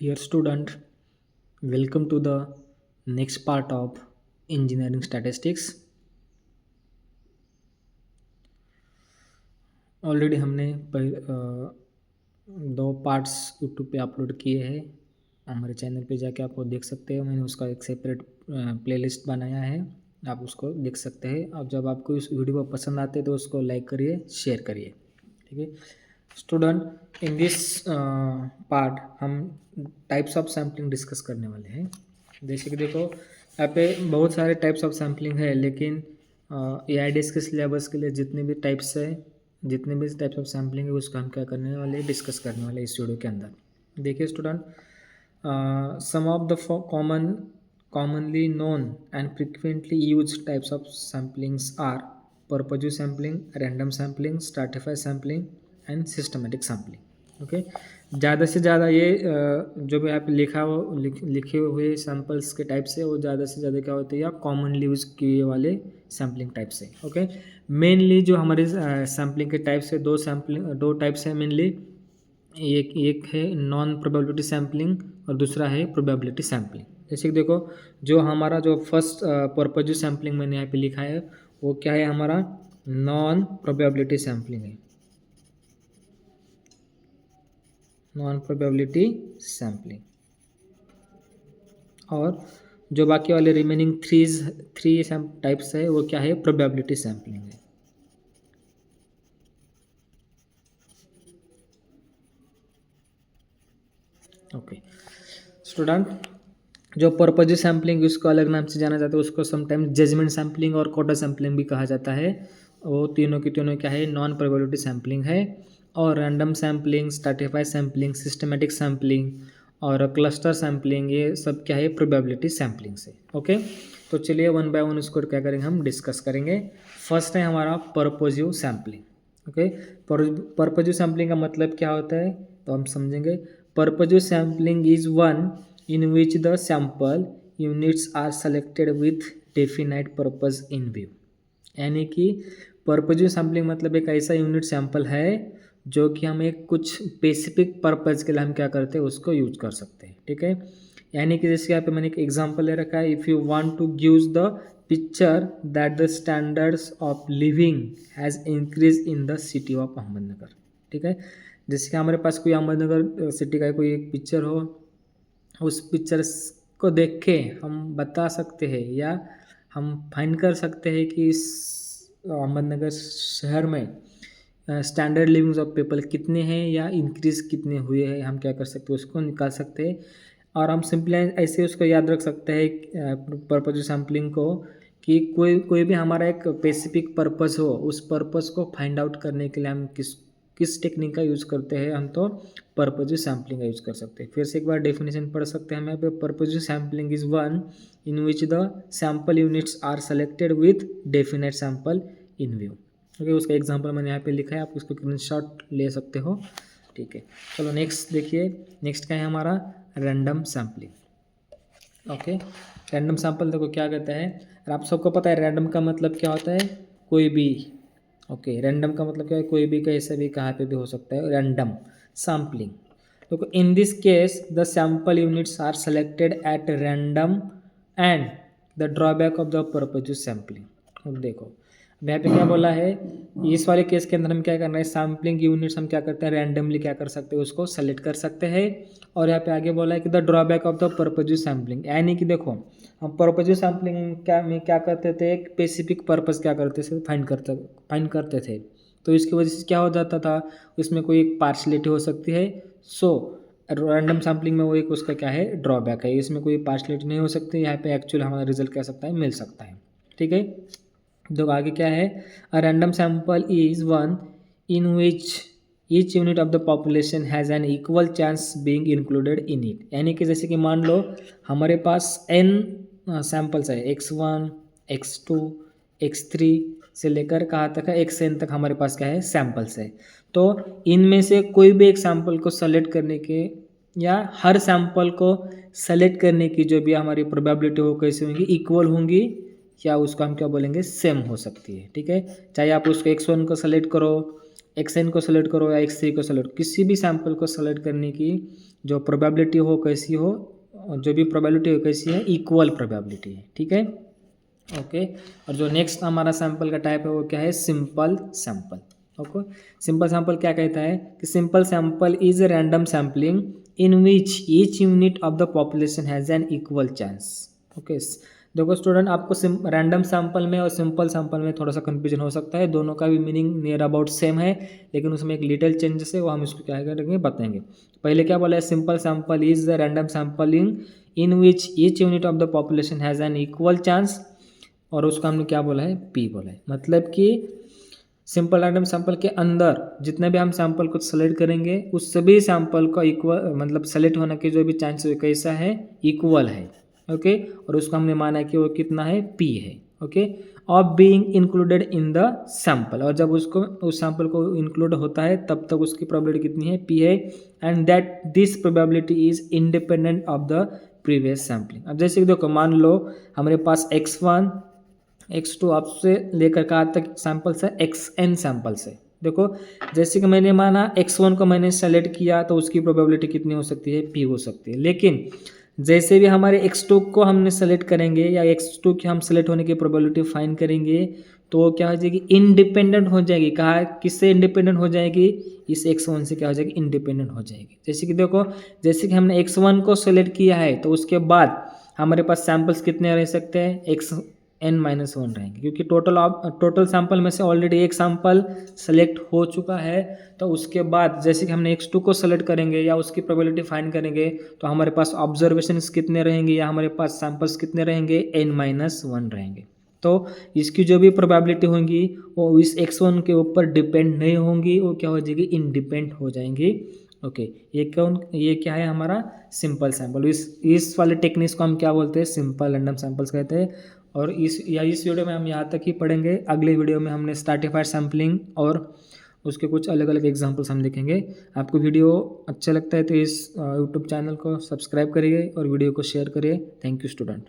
Dear student, welcome to the next part of engineering statistics. Already हमने दो parts YouTube पे upload किए हैं। हमारे चैनल पे जाके आप वो देख सकते हो। मैंने उसका एक सेपरेट प्लेलिस्ट बनाया है, आप उसको देख सकते हैं। अब जब आपको इस वीडियो पसंद आते तो उसको लाइक करिए, शेयर करिए। ठीक है स्टूडेंट, इन दिस पार्ट हम टाइप्स ऑफ सैम्पलिंग डिस्कस करने वाले हैं। जैसे कि देखो, यहाँ पे बहुत सारे टाइप्स ऑफ सैम्पलिंग है, लेकिन AIDS के सिलेबस के लिए जितने भी टाइप्स ऑफ सैम्पलिंग है उसका हम क्या करने वाले, डिस्कस करने वाले इस वीडियो के अंदर। देखिए student, some of the commonly known and frequently used types of samplings are purposive sampling, random sampling, stratified sampling and systematic sampling. Okay, ज़्यादा से ज़्यादा ये जो भी यहाँ पे लिखे हुए सैम्पल्स के टाइप से, वो ज़्यादा से ज़्यादा क्या होते हैं या कॉमनली यूज किए वाले सैम्पलिंग टाइप से। ओके, मेनली जो हमारे सैम्पलिंग के टाइप से दो टाइप्स हैं मेनली। एक है नॉन प्रोबेबिलिटी सैम्पलिंग और दूसरा है प्रोबेबिलिटी सैम्पलिंग। जैसे कि देखो, जो हमारा जो फर्स्ट पर्पज सैम्पलिंग मैंने यहाँ पे लिखा है वो क्या है, हमारा नॉन प्रोबेबिलिटी सैम्पलिंग है, नॉन प्रोबेबिलिटी सैम्पलिंग। और जो बाकी वाले रिमेनिंग थ्री टाइप्स है वो क्या है, प्रोबेबिलिटी सैम्पलिंग है। ओके स्टूडेंट, जो पर्पज सैम्पलिंग उसको अलग नाम से जाना जाता है, उसको समटाइम्स जजमेंट सैम्पलिंग और कोटा सैम्पलिंग भी कहा जाता है। वो तीनों की तीनों क्या है, नॉन प्रोबेबिलिटी सैम्पलिंग है। और random sampling, stratified sampling, systematic sampling और क्लस्टर सैम्पलिंग, ये सब क्या है, प्रोबेबिलिटी सैम्पलिंग से। ओके, तो चलिए वन बाय वन इसको क्या करेंगे, हम डिस्कस करेंगे। फर्स्ट है हमारा purposive sampling. Okay, purposive sampling का मतलब क्या होता है तो हम समझेंगे। Purposive sampling is one in which the sample units are selected with definite purpose in view। यानी कि पर्पजिव सैम्पलिंग मतलब एक ऐसा यूनिट सैंपल है जो कि हम एक कुछ स्पेसिफिक पर्पज़ के लिए हम क्या करते हैं, उसको यूज कर सकते हैं। ठीक है, यानी कि जैसे यहाँ पे मैंने एक एग्जांपल ले रखा है, if you want to give the picture that the standards of living has increase in the city of Ahmednagar. ठीक है, जैसे कि हमारे पास कोई अहमदनगर सिटी का कोई एक पिक्चर हो, उस पिक्चर्स को देख के हम बता सकते हैं या हम फाइंड कर सकते हैं कि इस अहमदनगर शहर में स्टैंडर्ड लिविंग्स ऑफ पीपल कितने हैं या इंक्रीज़ कितने हुए हैं। हम क्या कर सकते हैं, उसको निकाल सकते हैं। और हम सिंपली ऐसे उसको याद रख सकते हैं पर्पज सैम्पलिंग को, कि कोई भी हमारा एक स्पेसिफिक पर्पस हो, उस पर्पस को फाइंड आउट करने के लिए हम किस टेक्निक का यूज़ करते हैं, हम तो पर्पजिव सैम्पलिंग का यूज़ कर सकते हैं। फिर से एक बार डेफिनेशन पढ़ सकते हैं हम यहाँ पे। Purposive sampling is one in which the sample units are selected with definite sample in view. Okay, उसका एग्जांपल मैंने यहाँ पे लिखा है, आप उसको स्क्रीनशॉट ले सकते हो। ठीक है, चलो नेक्स्ट देखिए। नेक्स्ट क्या है हमारा, random sampling. Okay, random sample देखो क्या कहता है, और आप सबको पता है रैंडम का मतलब क्या होता है, कोई भी। ओके, रैंडम का मतलब क्या है, कोई भी कैसे भी कहाँ पे भी हो सकता है, रैंडम सैम्पलिंग। देखो, in this case the sample units are selected at random and the drawback of the purposive sampling. अब देखो, अब यहाँ पे क्या बोला है, इस वाले केस के अंदर हम क्या करना है, सैम्पलिंग यूनिट्स हम क्या करते हैं, रैंडमली क्या कर सकते हैं, उसको सेलेक्ट कर सकते हैं। और यहाँ पे आगे बोला है कि the drawback of the purposive sampling, यानी कि देखो हम पर्पजिव सैम्पलिंग क्या करते थे, एक स्पेसिफिक पर्पस क्या करते थे, फाइंड करते थे। तो इसकी वजह से क्या हो जाता था, इसमें कोई एक पार्शलिटी हो सकती है। सो रैंडम सैम्पलिंग में वो एक उसका क्या है, ड्रॉबैक है, इसमें कोई पार्शलिटी नहीं हो सकती। यहाँ पे एक्चुअल हमारा रिजल्ट क्या सकता है, मिल सकता है। ठीक है, तो आगे क्या है, a random sample is one in which each unit of the population has an equal chance being included in it. यानी कि जैसे कि मान लो हमारे पास n सैम्पल्स है, x1, x2, x3 से लेकर कहाँ तक है, xn तक हमारे पास क्या है, सैम्पल्स है। तो इनमें से कोई भी एक सैम्पल को सेलेक्ट करने के या हर सैम्पल को सेलेक्ट करने की जो भी हमारी प्रोबेबिलिटी हो, कैसे होंगी, इक्वल होंगी, या उसको हम क्या बोलेंगे, सेम हो सकती है। ठीक है, चाहे आप उसको x1 को सेलेक्ट करो, xn को सेलेक्ट करो या x3 को सेलेक्ट, किसी भी सैंपल को सेलेक्ट करने की जो प्रोबेबिलिटी हो कैसी हो, जो भी प्रोबेबिलिटी हो कैसी है, इक्वल प्रोबेबिलिटी है, ठीक है, ओके। और जो नेक्स्ट हमारा सैंपल का टाइप है वो क्या है, simple sample, okay. Simple sample क्या कहता है कि simple sample is a random sampling in which each unit of the population has an equal chance, okay. देखो स्टूडेंट, आपको रैंडम सैंपल में और सिंपल सैंपल में थोड़ा सा कंफ्यूजन हो सकता है, दोनों का भी मीनिंग नियर अबाउट सेम है, लेकिन उसमें एक लिटिल चेंजेस है, वो हम इसको क्या करेंगे बताएंगे। पहले क्या बोला है, simple sample is the random sampling in which each unit of the population has an equal chance, और उसका हमने क्या बोला है, पी बोला है। मतलब कि सिंपल रैंडम सैंपल के अंदर जितने भी हम सैंपल को सेलेक्ट करेंगे उस सभी सैंपल का इक्वल, मतलब सेलेक्ट होने के जो भी चांस कैसा है, इक्वल है, ओके। और उसको हमने माना कि वो कितना है, पी है, okay. Of being included in the sample, और जब उसको उस सैंपल को इंक्लूड होता है तब तक उसकी प्रोबेबिलिटी कितनी है, पी है। And that this probability is independent of the previous sampling. अब जैसे कि देखो, मान लो हमारे पास x1 x2 आपसे लेकर कहाँ तक सैंपल्स है, xn सैंपल्स है। देखो जैसे कि मैंने माना x1 को मैंने सेलेक्ट किया तो उसकी प्रोबेबिलिटी कितनी हो सकती है, p हो सकती है। लेकिन जैसे भी हमारे x2 को हमने सेलेक्ट करेंगे या x2 की हम सेलेक्ट होने की प्रोबेबिलिटी फाइंड करेंगे तो क्या हो जाएगी, इंडिपेंडेंट हो जाएगी। कहाँ, किससे इंडिपेंडेंट हो जाएगी, इस x1 से क्या हो जाएगी, इंडिपेंडेंट हो जाएगी। जैसे कि देखो, जैसे कि हमने x1 को सेलेक्ट किया है तो उसके बाद हमारे पास सैंपल्स कितने रह सकते हैं, xn-1 रहेंगे, क्योंकि टोटल सैंपल में से ऑलरेडी एक सैंपल सेलेक्ट हो चुका है। तो उसके बाद जैसे कि हमने x2 को सेलेक्ट करेंगे या उसकी प्रोबेबिलिटी फाइंड करेंगे तो हमारे पास ऑब्जर्वेशंस कितने रहेंगे या हमारे पास सैंपल्स कितने रहेंगे, n-1 रहेंगे। तो इसकी जो भी प्रोबेबिलिटी होंगी वो इस x1 के ऊपर डिपेंड नहीं होंगी, वो क्या हो जाएगी, इंडिपेंडेंट हो जाएंगी, ओके। ये क्या है हमारा सिंपल सैंपल। इस वाले टेक्निक्स को हम क्या बोलते हैं, सिंपल रैंडम सैंपल्स कहते हैं। और इस वीडियो में हम यहाँ तक ही पढ़ेंगे। अगले वीडियो में हमने स्ट्रैटिफाइड सैम्पलिंग और उसके कुछ अलग अलग एग्जांपल्स हम देखेंगे। आपको वीडियो अच्छा लगता है तो इस यूट्यूब चैनल को सब्सक्राइब करिए और वीडियो को शेयर करिए। Thank you student.